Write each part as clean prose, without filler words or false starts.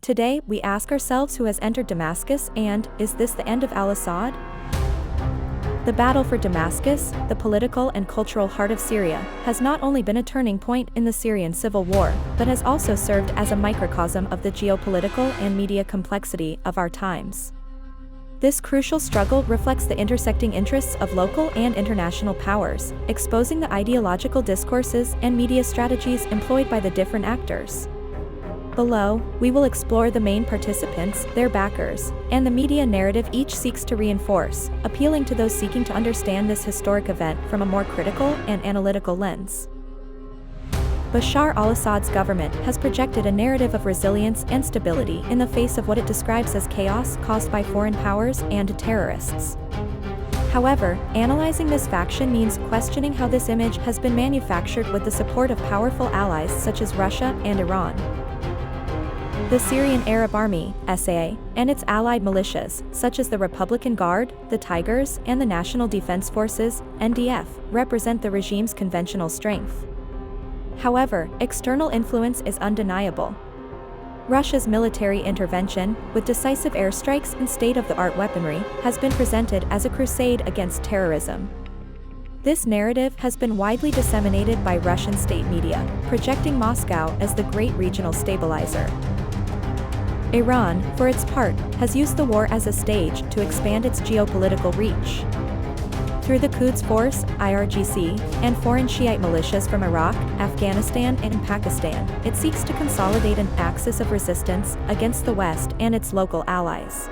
Today, we ask ourselves who has entered Damascus and, is this the end of al-Assad? The battle for Damascus, the political and cultural heart of Syria, has not only been a turning point in the Syrian civil war, but has also served as a microcosm of the geopolitical and media complexity of our times. This crucial struggle reflects the intersecting interests of local and international powers, exposing the ideological discourses and media strategies employed by the different actors. Below, we will explore the main participants, their backers, and the media narrative each seeks to reinforce, appealing to those seeking to understand this historic event from a more critical and analytical lens. Bashar al-Assad's government has projected a narrative of resilience and stability in the face of what it describes as chaos caused by foreign powers and terrorists. However, analyzing this faction means questioning how this image has been manufactured with the support of powerful allies such as Russia and Iran. The Syrian Arab Army, SAA, and its allied militias, such as the Republican Guard, the Tigers, and the National Defense Forces, NDF, represent the regime's conventional strength. However, external influence is undeniable. Russia's military intervention, with decisive airstrikes and state-of-the-art weaponry, has been presented as a crusade against terrorism. This narrative has been widely disseminated by Russian state media, projecting Moscow as the great regional stabilizer. Iran, for its part, has used the war as a stage to expand its geopolitical reach. Through the Quds Force, IRGC, and foreign Shiite militias from Iraq, Afghanistan, and Pakistan, it seeks to consolidate an axis of resistance against the West and its local allies.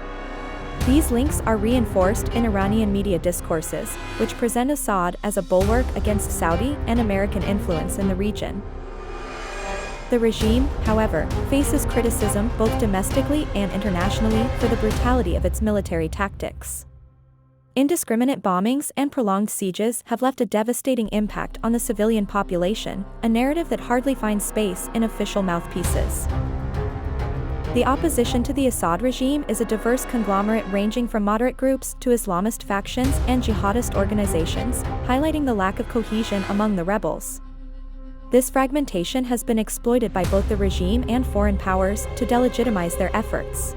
These links are reinforced in Iranian media discourses, which present Assad as a bulwark against Saudi and American influence in the region. The regime, however, faces criticism both domestically and internationally for the brutality of its military tactics. Indiscriminate bombings and prolonged sieges have left a devastating impact on the civilian population, a narrative that hardly finds space in official mouthpieces. The opposition to the Assad regime is a diverse conglomerate ranging from moderate groups to Islamist factions and jihadist organizations, highlighting the lack of cohesion among the rebels. This fragmentation has been exploited by both the regime and foreign powers to delegitimize their efforts.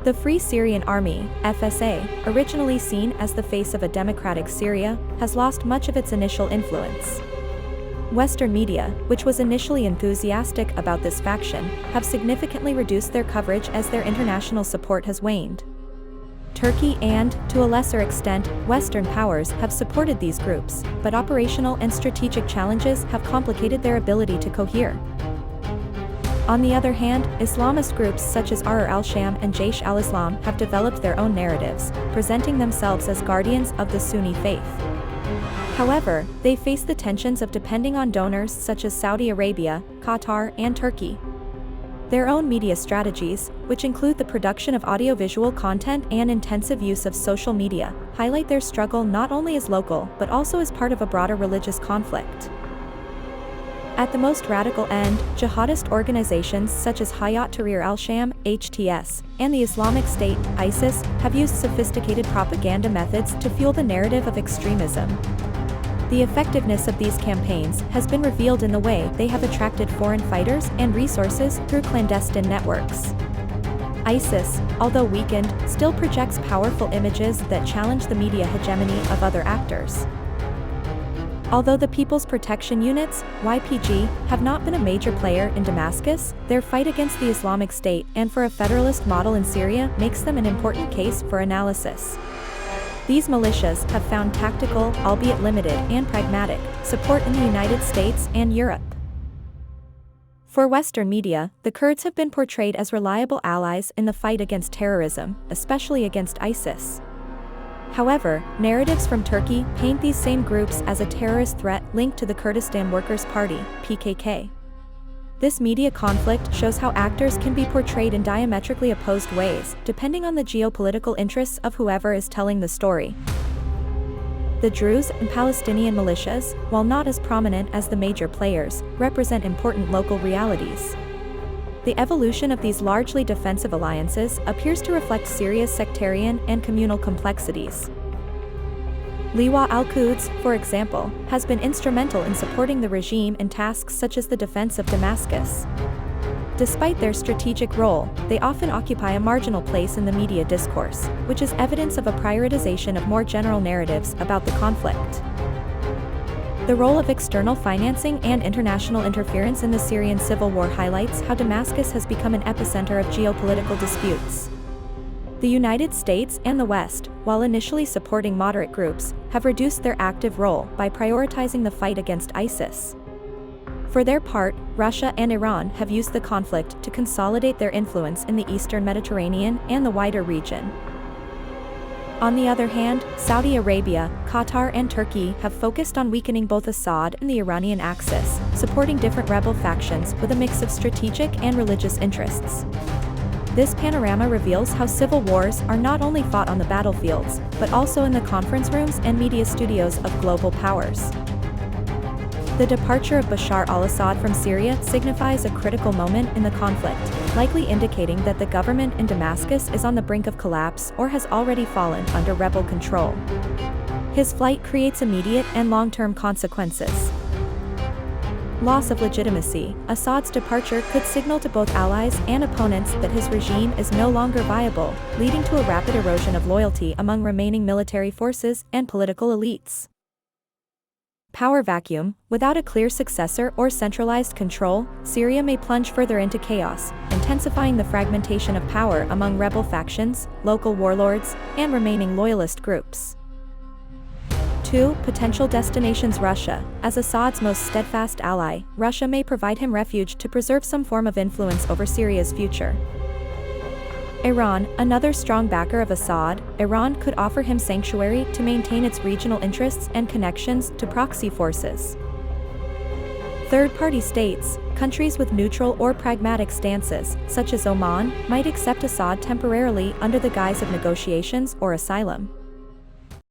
The Free Syrian Army, FSA, originally seen as the face of a democratic Syria, has lost much of its initial influence. Western media, which was initially enthusiastic about this faction, have significantly reduced their coverage as their international support has waned. Turkey and, to a lesser extent, Western powers have supported these groups, but operational and strategic challenges have complicated their ability to cohere. On the other hand, Islamist groups such as al-Sham and Jaish al-Islam have developed their own narratives, presenting themselves as guardians of the Sunni faith. However, they face the tensions of depending on donors such as Saudi Arabia, Qatar, and Turkey. Their own media strategies, which include the production of audiovisual content and intensive use of social media, highlight their struggle not only as local but also as part of a broader religious conflict. At the most radical end, jihadist organizations such as Hayat Tahrir al-Sham, HTS, and the Islamic State, ISIS, have used sophisticated propaganda methods to fuel the narrative of extremism. The effectiveness of these campaigns has been revealed in the way they have attracted foreign fighters and resources through clandestine networks. ISIS, although weakened, still projects powerful images that challenge the media hegemony of other actors. Although the People's Protection Units, YPG, have not been a major player in Damascus, their fight against the Islamic State and for a federalist model in Syria makes them an important case for analysis. These militias have found tactical, albeit limited and pragmatic, support in the United States and Europe. For Western media, the Kurds have been portrayed as reliable allies in the fight against terrorism, especially against ISIS. However, narratives from Turkey paint these same groups as a terrorist threat linked to the Kurdistan Workers' Party, PKK. This media conflict shows how actors can be portrayed in diametrically opposed ways, depending on the geopolitical interests of whoever is telling the story. The Druze and Palestinian militias, while not as prominent as the major players, represent important local realities. The evolution of these largely defensive alliances appears to reflect Syria's sectarian and communal complexities. Liwa al-Quds, for example, has been instrumental in supporting the regime in tasks such as the defense of Damascus. Despite their strategic role, they often occupy a marginal place in the media discourse, which is evidence of a prioritization of more general narratives about the conflict. The role of external financing and international interference in the Syrian civil war highlights how Damascus has become an epicenter of geopolitical disputes. The United States and the West, while initially supporting moderate groups, have reduced their active role by prioritizing the fight against ISIS. For their part, Russia and Iran have used the conflict to consolidate their influence in the eastern Mediterranean and the wider region. On the other hand, Saudi Arabia, Qatar and Turkey have focused on weakening both Assad and the Iranian axis, supporting different rebel factions with a mix of strategic and religious interests. This panorama reveals how civil wars are not only fought on the battlefields, but also in the conference rooms and media studios of global powers. The departure of Bashar al-Assad from Syria signifies a critical moment in the conflict, likely indicating that the government in Damascus is on the brink of collapse or has already fallen under rebel control. His flight creates immediate and long-term consequences. Loss of legitimacy. Assad's departure could signal to both allies and opponents that his regime is no longer viable, leading to a rapid erosion of loyalty among remaining military forces and political elites. Power vacuum. Without a clear successor or centralized control, Syria may plunge further into chaos, intensifying the fragmentation of power among rebel factions, local warlords, and remaining loyalist groups. 2. Potential destinations. Russia. As Assad's most steadfast ally, Russia may provide him refuge to preserve some form of influence over Syria's future. Iran, another strong backer of Assad, Iran could offer him sanctuary to maintain its regional interests and connections to proxy forces. Third-party states, countries with neutral or pragmatic stances, such as Oman, might accept Assad temporarily under the guise of negotiations or asylum.